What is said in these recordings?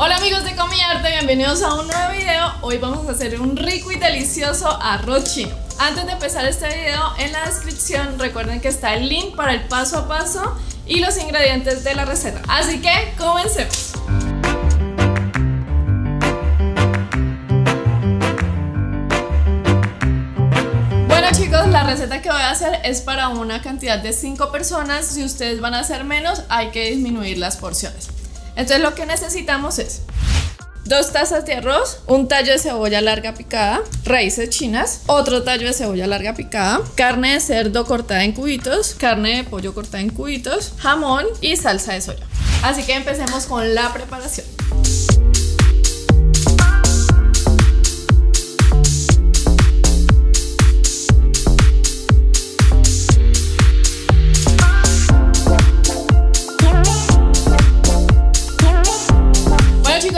Hola amigos de Comiarte, bienvenidos a un nuevo video. Hoy vamos a hacer un rico y delicioso arroz chino. Antes de empezar este video, en la descripción recuerden que está el link para el paso a paso y los ingredientes de la receta. Así que comencemos. Bueno chicos, la receta que voy a hacer es para una cantidad de 5 personas. Si ustedes van a hacer menos, hay que disminuir las porciones. Entonces lo que necesitamos es 2 tazas de arroz, un tallo de cebolla larga picada, raíces chinas, otro tallo de cebolla larga picada, carne de cerdo cortada en cubitos, carne de pollo cortada en cubitos, jamón y salsa de soya. Así que empecemos con la preparación.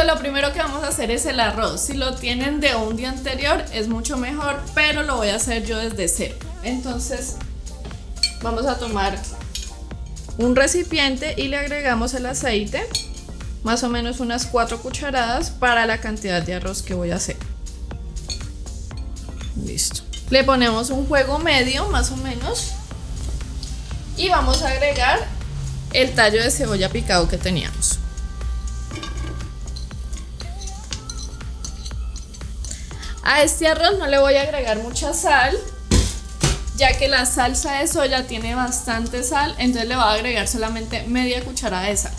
Lo primero que vamos a hacer es el arroz. Si lo tienen de un día anterior es mucho mejor, pero lo voy a hacer yo desde cero. Entonces vamos a tomar un recipiente y le agregamos el aceite, más o menos unas 4 cucharadas para la cantidad de arroz que voy a hacer. Listo. Le ponemos un fuego medio más o menos y vamos a agregar el tallo de cebolla picado que teníamos. A este arroz no le voy a agregar mucha sal, ya que la salsa de soya tiene bastante sal, entonces le voy a agregar solamente media cucharada de sal.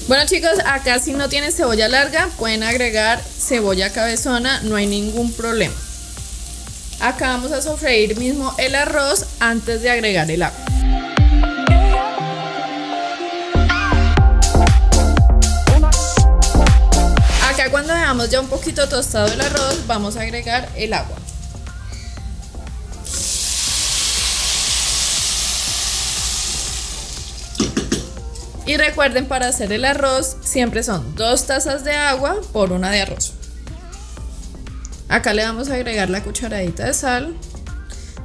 Bueno chicos, acá si no tienen cebolla larga, pueden agregar cebolla cabezona, no hay ningún problema. Acá vamos a sofreír mismo el arroz antes de agregar el agua. Cuando veamos ya un poquito tostado el arroz, vamos a agregar el agua. Y recuerden, para hacer el arroz siempre son 2 tazas de agua por 1 de arroz. Acá le vamos a agregar la cucharadita de sal.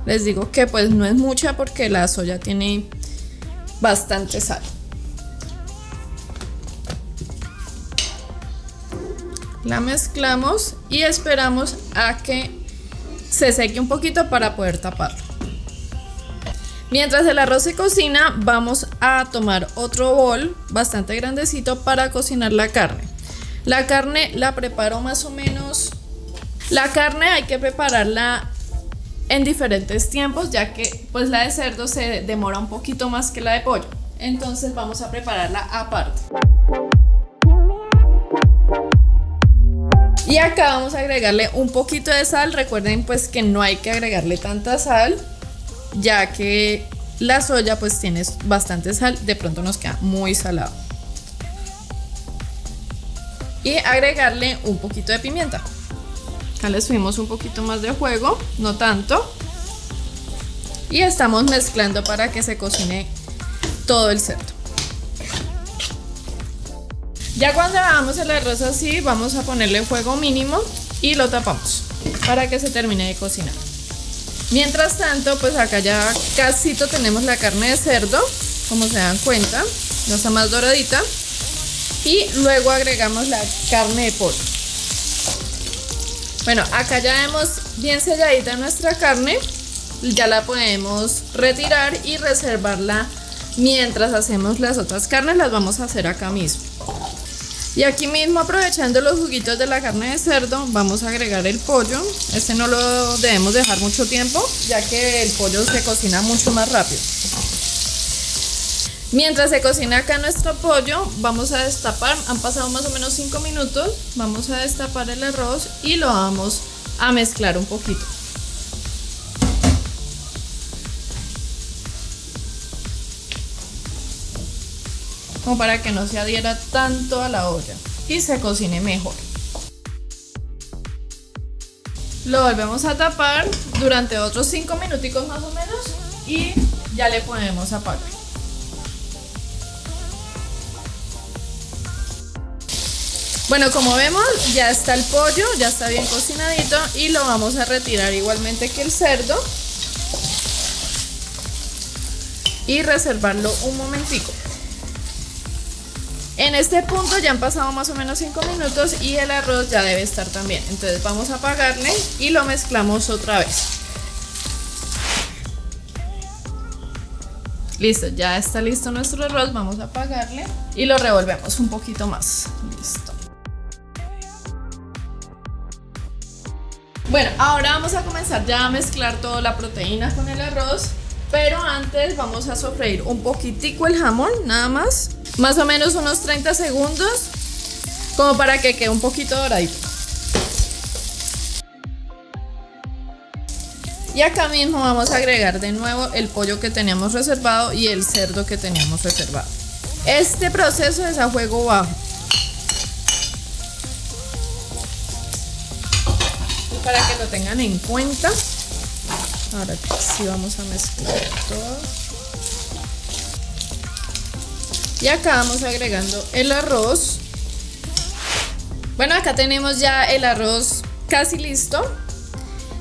Les digo que pues no es mucha porque la soya tiene bastante sal. La mezclamos y esperamos a que se seque un poquito para poder taparlo. Mientras el arroz se cocina, vamos a tomar otro bol bastante grandecito para cocinar la carne. La carne la preparo más o menos. La carne hay que prepararla en diferentes tiempos, ya que pues la de cerdo se demora un poquito más que la de pollo. Entonces vamos a prepararla aparte. Y acá vamos a agregarle un poquito de sal. Recuerden pues que no hay que agregarle tanta sal, ya que la soya pues tiene bastante sal, de pronto nos queda muy salado. Y agregarle un poquito de pimienta. Acá le subimos un poquito más de fuego, no tanto. Y estamos mezclando para que se cocine todo el cerdo. Ya cuando hagamos el arroz así, vamos a ponerle fuego mínimo y lo tapamos para que se termine de cocinar. Mientras tanto, pues acá ya casi tenemos la carne de cerdo, como se dan cuenta, ya está más doradita. Y luego agregamos la carne de pollo. Bueno, acá ya vemos bien selladita nuestra carne, ya la podemos retirar y reservarla mientras hacemos las otras carnes. Las vamos a hacer acá mismo. Y aquí mismo, aprovechando los juguitos de la carne de cerdo, vamos a agregar el pollo. Este no lo debemos dejar mucho tiempo, ya que el pollo se cocina mucho más rápido. Mientras se cocina acá nuestro pollo, vamos a destapar. Han pasado más o menos 5 minutos. Vamos a destapar el arroz y lo vamos a mezclar un poquito. Como para que no se adhiera tanto a la olla y se cocine mejor. Lo volvemos a tapar durante otros 5 minuticos más o menos y ya le ponemos a apagar. Bueno, como vemos ya está el pollo, ya está bien cocinadito y lo vamos a retirar igualmente que el cerdo y reservarlo un momentico. En este punto ya han pasado más o menos 5 minutos y el arroz ya debe estar también. Entonces vamos a apagarle y lo mezclamos otra vez. Listo, ya está listo nuestro arroz. Vamos a apagarle y lo revolvemos un poquito más. Listo. Bueno, ahora vamos a comenzar ya a mezclar toda la proteína con el arroz. Pero antes vamos a sofreír un poquitico el jamón, nada más. Más o menos unos 30 segundos, como para que quede un poquito doradito. Y acá mismo vamos a agregar de nuevo el pollo que teníamos reservado y el cerdo que teníamos reservado. Este proceso es a fuego bajo. Para que lo tengan en cuenta. Ahora sí vamos a mezclar todo. Y acá vamos agregando el arroz. Bueno, acá tenemos ya el arroz casi listo.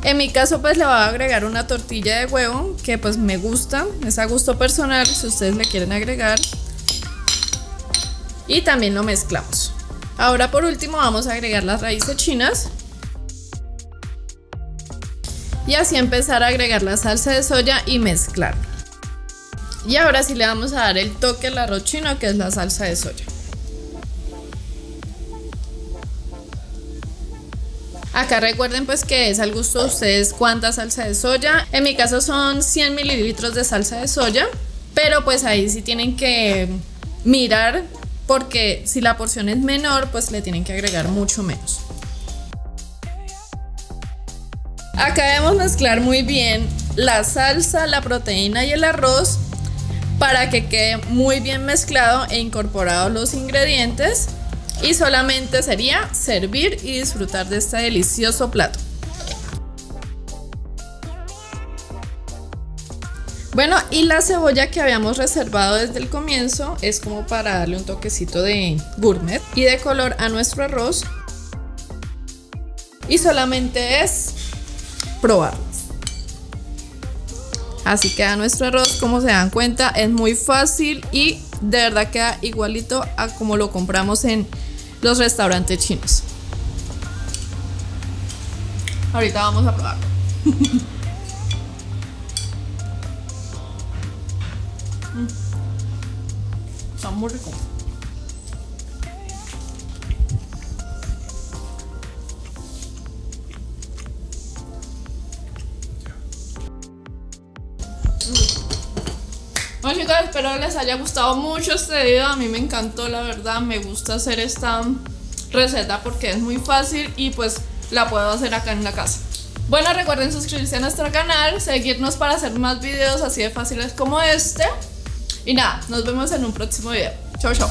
En mi caso pues le voy a agregar una tortilla de huevo que pues me gusta, es a gusto personal si ustedes le quieren agregar. Y también lo mezclamos. Ahora por último vamos a agregar las raíces chinas. Y así empezar a agregar la salsa de soya y mezclar. Y ahora sí le vamos a dar el toque al arroz chino, que es la salsa de soya. Acá recuerden pues que es al gusto de ustedes cuánta salsa de soya. En mi caso son 100 mililitros de salsa de soya. Pero pues ahí sí tienen que mirar, porque si la porción es menor pues le tienen que agregar mucho menos. Acá debemos mezclar muy bien la salsa, la proteína y el arroz para que quede muy bien mezclado e incorporados los ingredientes, y solamente sería servir y disfrutar de este delicioso plato. Bueno, y la cebolla que habíamos reservado desde el comienzo es como para darle un toquecito de gourmet y de color a nuestro arroz, y solamente es probar. Así queda nuestro arroz. Como se dan cuenta, es muy fácil y de verdad queda igualito a como lo compramos en los restaurantes chinos. Ahorita vamos a probarlo. Está muy rico. Bueno chicos, espero les haya gustado mucho este video. A mí me encantó, la verdad. Me gusta hacer esta receta porque es muy fácil y pues la puedo hacer acá en la casa. Bueno, recuerden suscribirse a nuestro canal, seguirnos para hacer más videos así de fáciles como este. Y nada, nos vemos en un próximo video. Chau, chau.